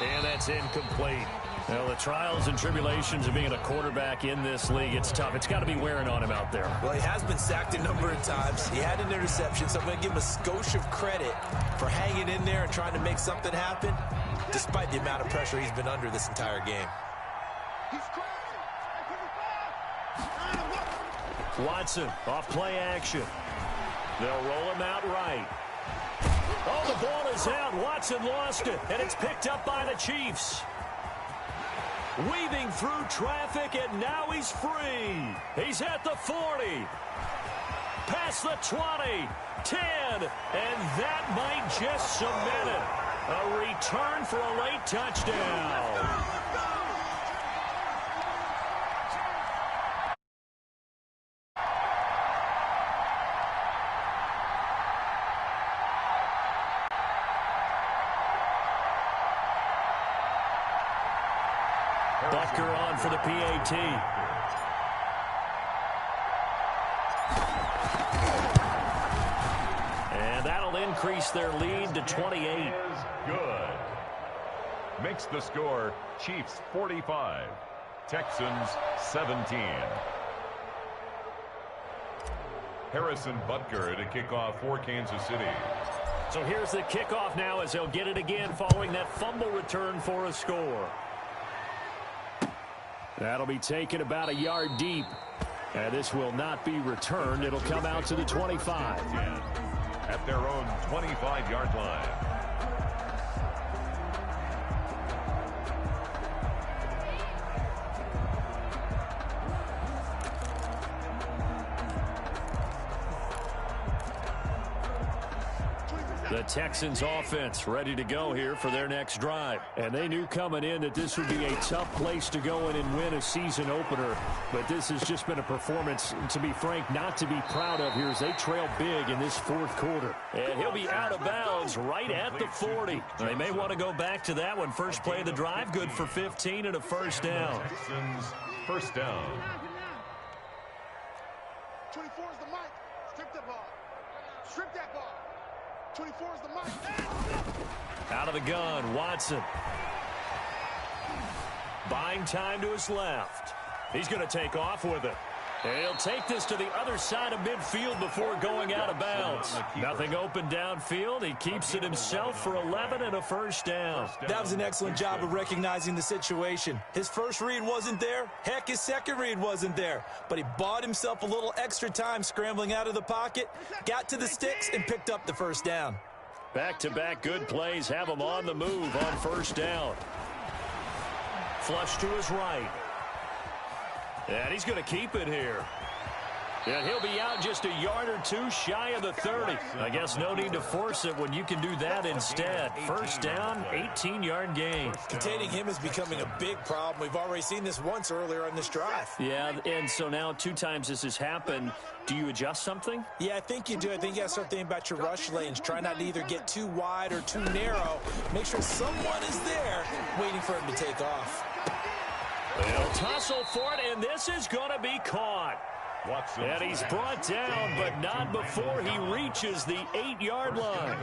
And that's incomplete. Well, the trials and tribulations of being a quarterback in this league, it's tough. It's got to be wearing on him out there. Well, he has been sacked a number of times. He had an interception, so I'm going to give him a skosh of credit for hanging in there and trying to make something happen, despite the amount of pressure he's been under this entire game. He's crossing. Watson off play action. They'll roll him out right. Oh, the ball is out. Watson lost it, and it's picked up by the Chiefs. Weaving through traffic, and now he's free. He's at the 40. Past the 20. 10. And that might just cement it. A return for a late touchdown. Butker on for the PAT. And that'll increase their lead to 28. Good. Makes the score Chiefs 45, Texans 17. Harrison Butker to kick off for Kansas City. So here's the kickoff now as they'll get it again following that fumble return for a score. That'll be taken about a yard deep. And this will not be returned. It'll come out to the 25. At their own 25-yard line. The Texans offense ready to go here for their next drive. And they knew coming in that this would be a tough place to go in and win a season opener. But this has just been a performance, to be frank, not to be proud of here as they trail big in this fourth quarter. And he'll be out of bounds right at the 40. They may want to go back to that one. First play of the drive, good for 15 and a first down. Texans first down. 24 is the mic. Strip the ball. Strip that ball. 24 is the mic. Out of the gun, Watson. Buying time to his left. He's going to take off with it. And he'll take this to the other side of midfield before going out of bounds. Nothing open downfield. He keeps it himself for 11 and a first down. That was an excellent job of recognizing the situation. His first read wasn't there. Heck, his second read wasn't there. But he bought himself a little extra time scrambling out of the pocket, got to the sticks, and picked up the first down. Back-to-back good plays have him on the move on first down. Flush to his right. And he's going to keep it here. And he'll be out just a yard or two shy of the 30. I guess no need to force it when you can do that instead. First down, 18-yard gain. Containing him is becoming a big problem. We've already seen this once earlier on this drive. Yeah, and so now 2 times this has happened. Do you adjust something? Yeah, I think you do. I think you got to start thinking about your rush lanes. Try not to either get too wide or too narrow. Make sure someone is there waiting for him to take off. They'll tussle for it, and this is going to be caught. Watson. And he's brought down, but not before he reaches the 8-yard line.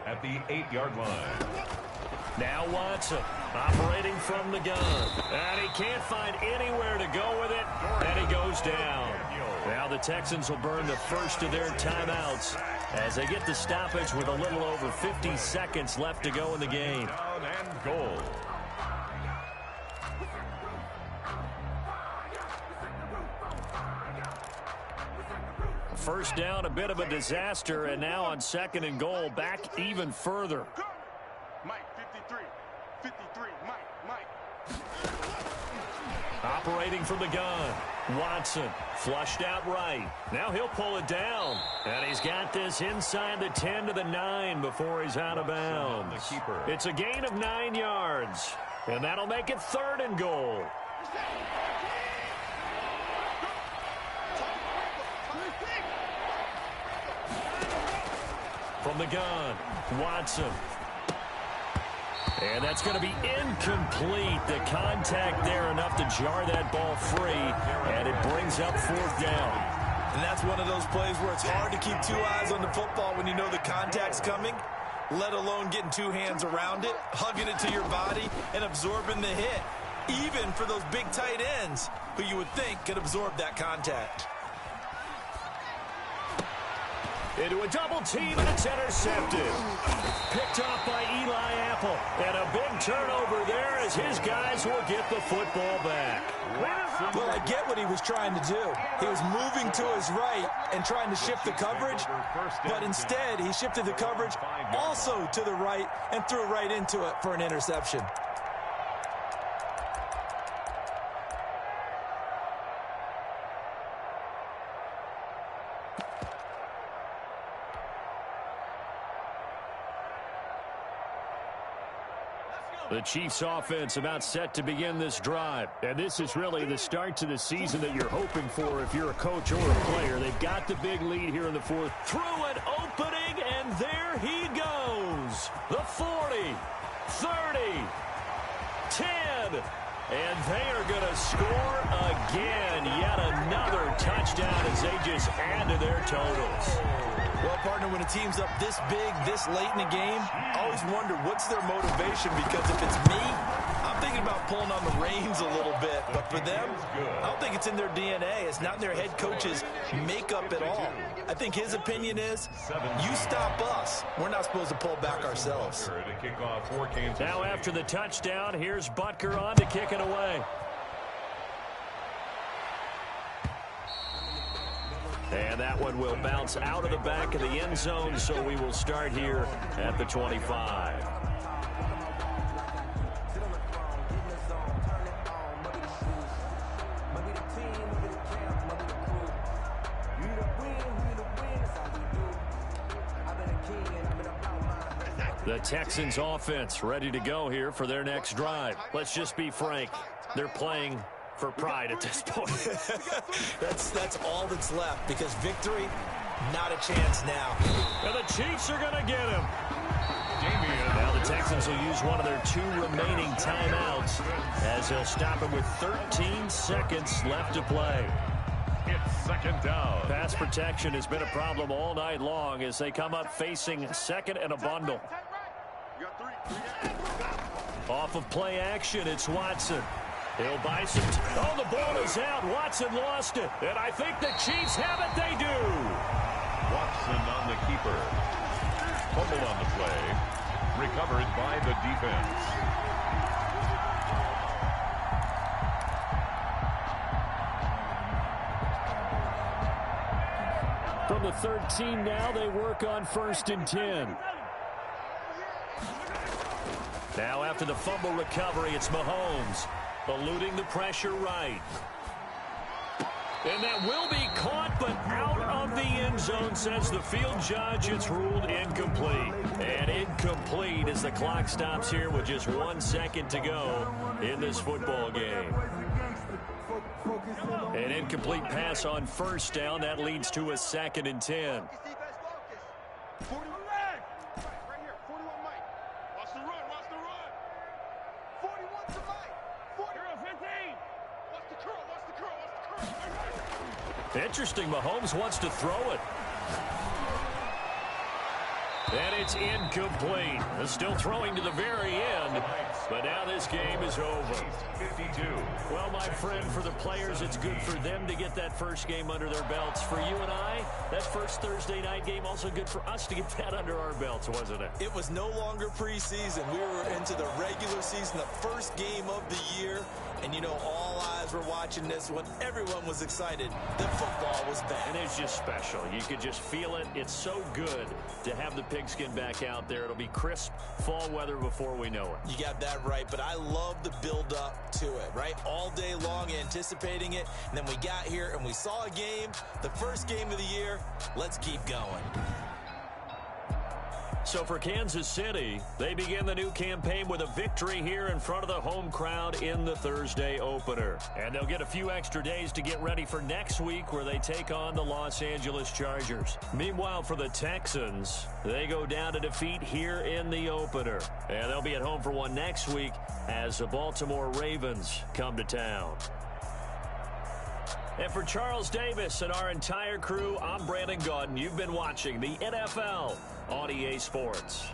At the 8-yard line. Now Watson operating from the gun. And he can't find anywhere to go with it, and he goes down. Now the Texans will burn the first of their timeouts as they get the stoppage with a little over 50 seconds left to go in the game. Down and goal. First down, a bit of a disaster, and now on second and goal, back even further. Mike, 53. 53. Mike. Operating from the gun. Watson flushed out right. Now he'll pull it down. And he's got this inside the 10 to the 9 before he's out of bounds. It's a gain of 9 yards. And that'll make it third and goal. From the gun, Watson. And that's going to be incomplete. The contact there enough to jar that ball free, and it brings up fourth down. And that's one of those plays where it's hard to keep 2 eyes on the football when you know the contact's coming, let alone getting 2 hands around it, hugging it to your body, and absorbing the hit, even for those big tight ends who you would think could absorb that contact. Into a double team, and it's intercepted. Picked off by Eli Apple. And a big turnover there as his guys will get the football back. Well, I get what he was trying to do. He was moving to his right and trying to shift the coverage, but instead he shifted the coverage also to the right and threw right into it for an interception. The Chiefs offense about set to begin this drive. And this is really the start to the season that you're hoping for if you're a coach or a player. They've got the big lead here in the fourth. Through an opening, and there he goes. The 40, 30, 10. And they are going to score again. Yet another touchdown as they just add to their totals. Well, partner, when a team's up this big, this late in the game, I always wonder what's their motivation, because if it's me, I'm thinking about pulling on the reins a little bit. But for them, I don't think it's in their DNA. It's not in their head coach's makeup at all. I think his opinion is, you stop us. We're not supposed to pull back ourselves. Now after the touchdown, here's Butker on to kick it away. And that one will bounce out of the back of the end zone, so we will start here at the 25. The Texans offense ready to go here for their next drive. Let's just be frank. They're playing for pride at this point. That's all that's left, because victory, not a chance now. And the Chiefs are going to get him. Now the Texans will use one of their 2 remaining timeouts as they'll stop him with 13 seconds left to play. It's second down. Pass protection has been a problem all night long as they come up facing second and a bundle. Off of play action, it's Watson. He'll buy some. Oh, the ball is out. Watson lost it. And I think the Chiefs have it. They do. Watson on the keeper. Fumble on the play. Recovered by the defense. From the 13 now, they work on 1st and 10. Now after the fumble recovery, it's Mahomes. Eluding the pressure right. And that will be caught, but out of the end zone, says the field judge. It's ruled incomplete. And incomplete as the clock stops here with just 1 second to go in this football game. An incomplete pass on 1st down. That leads to a 2nd and 10. Interesting, Mahomes wants to throw it. And it's incomplete. They're still throwing to the very end, but now this game is over. 52. Well, my friend, for the players, it's good for them to get that first game under their belts. For you and I, that first Thursday night game, also good for us to get that under our belts, wasn't it? It was no longer preseason. We were into the regular season, the first game of the year. And, you know, all eyes were watching this when everyone was excited that football was back. And it's just special. You could just feel it. It's so good to have the pigskin back out there. It'll be crisp fall weather before we know it. You got that right, but I love the build-up to it, right? All day long anticipating it, and then we got here and we saw a game, the first game of the year. Let's keep going. So for Kansas City, they begin the new campaign with a victory here in front of the home crowd in the Thursday opener. And they'll get a few extra days to get ready for next week where they take on the Los Angeles Chargers. Meanwhile, for the Texans, they go down to defeat here in the opener. And they'll be at home for one next week as the Baltimore Ravens come to town. And for Charles Davis and our entire crew, I'm Brandon Gaudin. You've been watching the NFL on EA Sports.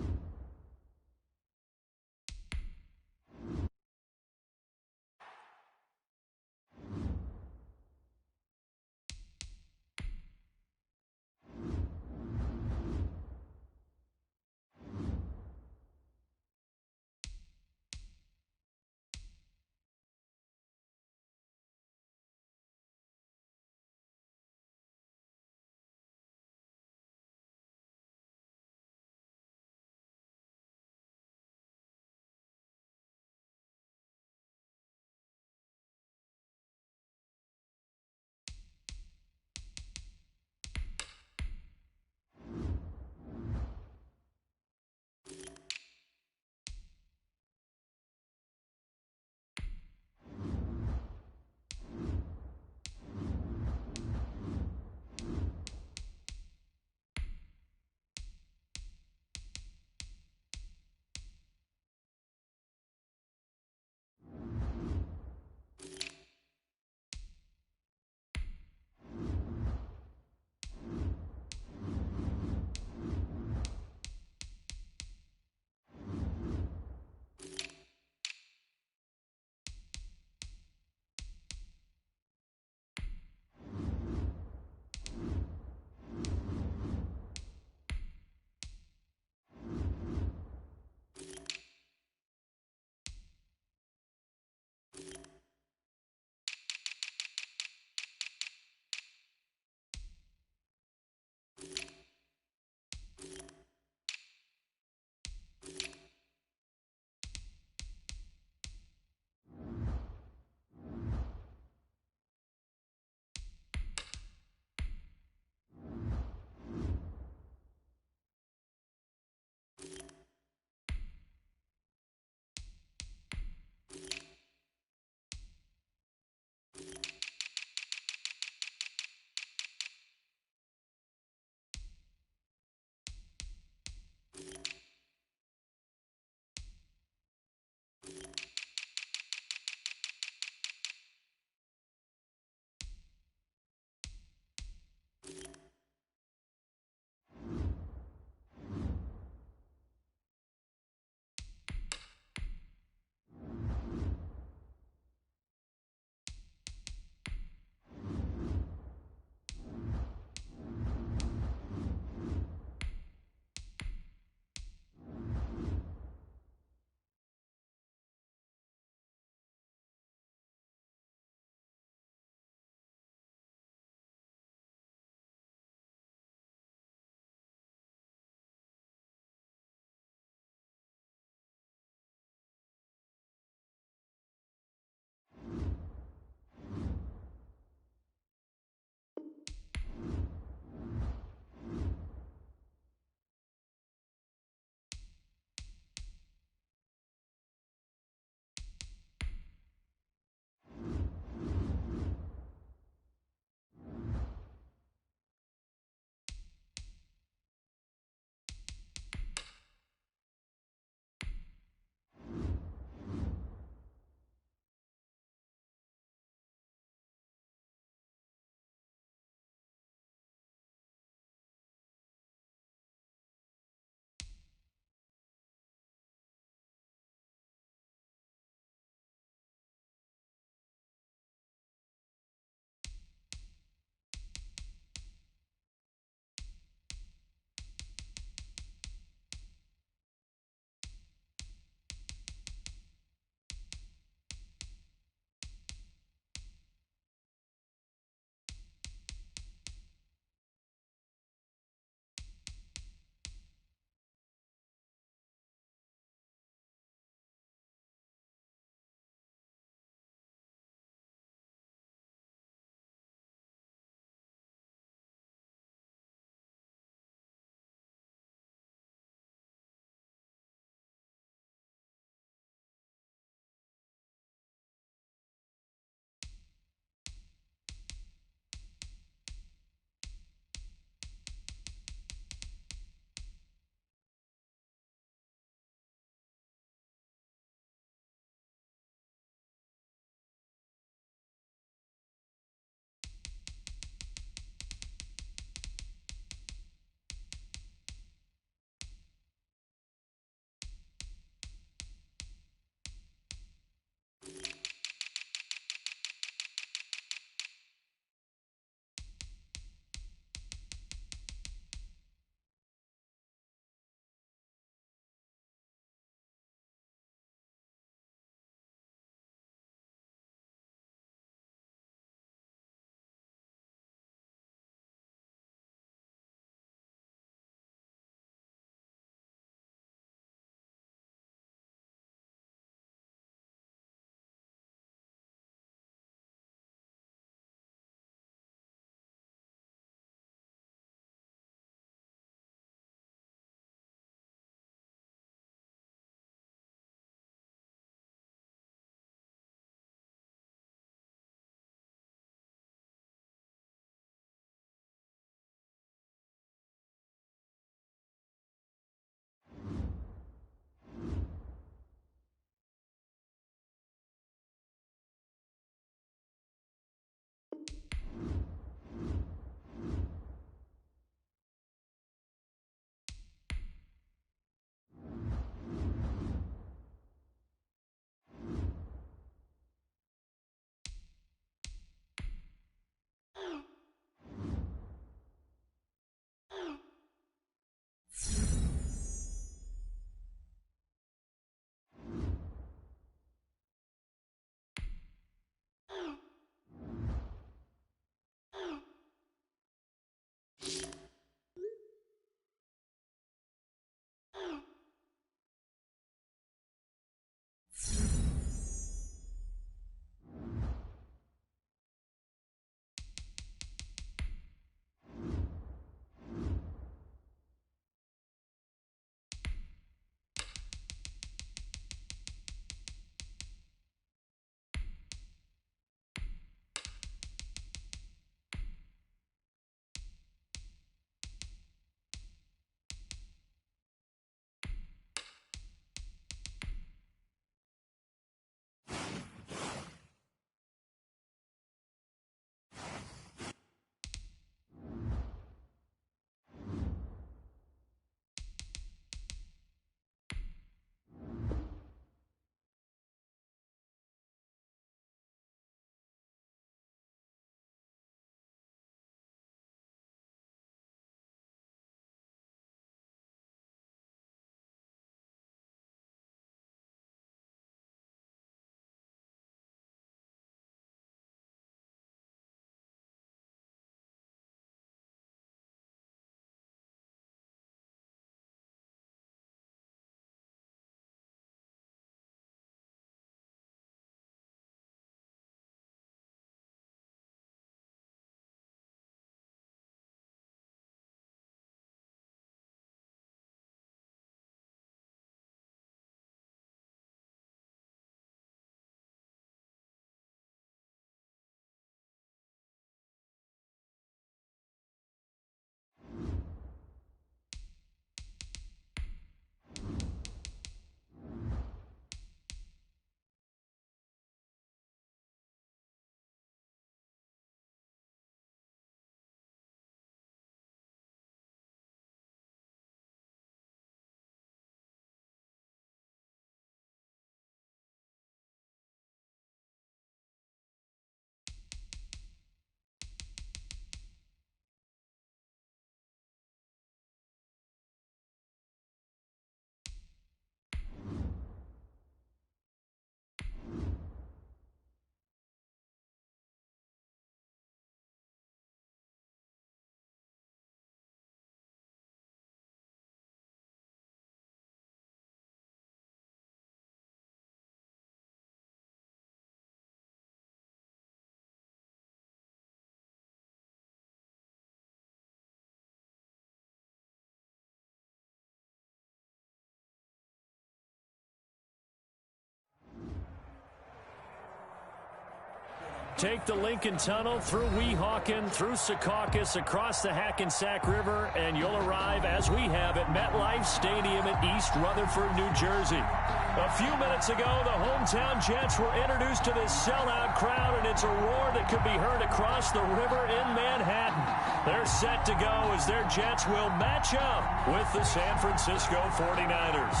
Take the Lincoln Tunnel through Weehawken, through Secaucus, across the Hackensack River, and you'll arrive, as we have, at MetLife Stadium in East Rutherford, New Jersey. A few minutes ago, the hometown Jets were introduced to this sellout crowd, and it's a roar that could be heard across the river in Manhattan. They're set to go as their Jets will match up with the San Francisco 49ers.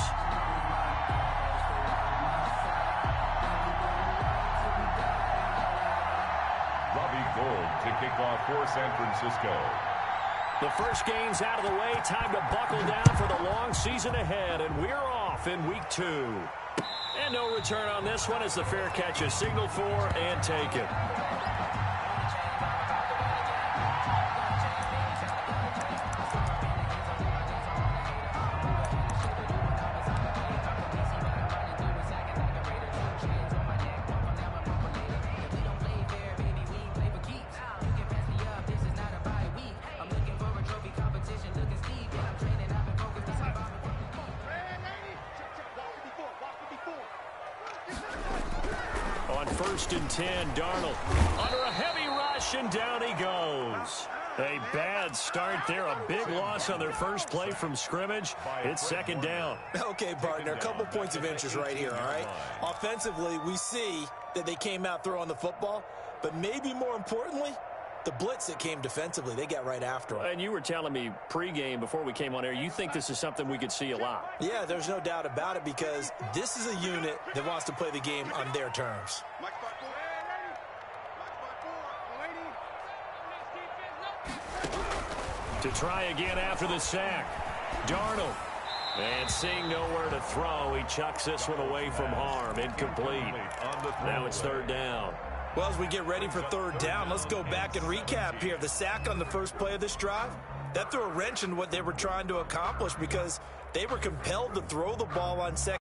Gold to kick off for San Francisco. The first game's out of the way. Time to buckle down for the long season ahead, and we're off in week 2. And no return on this one as the fair catch is signaled for and taken. On 1st and 10, Darnold under a heavy rush, and down he goes. A bad start there, a big loss on their first play from scrimmage. It's 2nd down. Okay, partner, a couple points of interest right here, all right? Offensively, we see that they came out throwing the football, but maybe more importantly, the blitz that came defensively, they got right after them. And you were telling me pregame before we came on air, you think this is something we could see a lot. Yeah, there's no doubt about it, because this is a unit that wants to play the game on their terms. To try again after the sack, Darnold. And seeing nowhere to throw, he chucks this one away from harm. Incomplete. Now it's 3rd down. Well, as we get ready for 3rd down, let's go back and recap here. The sack on the first play of this drive, that threw a wrench in what they were trying to accomplish, because they were compelled to throw the ball on 2nd.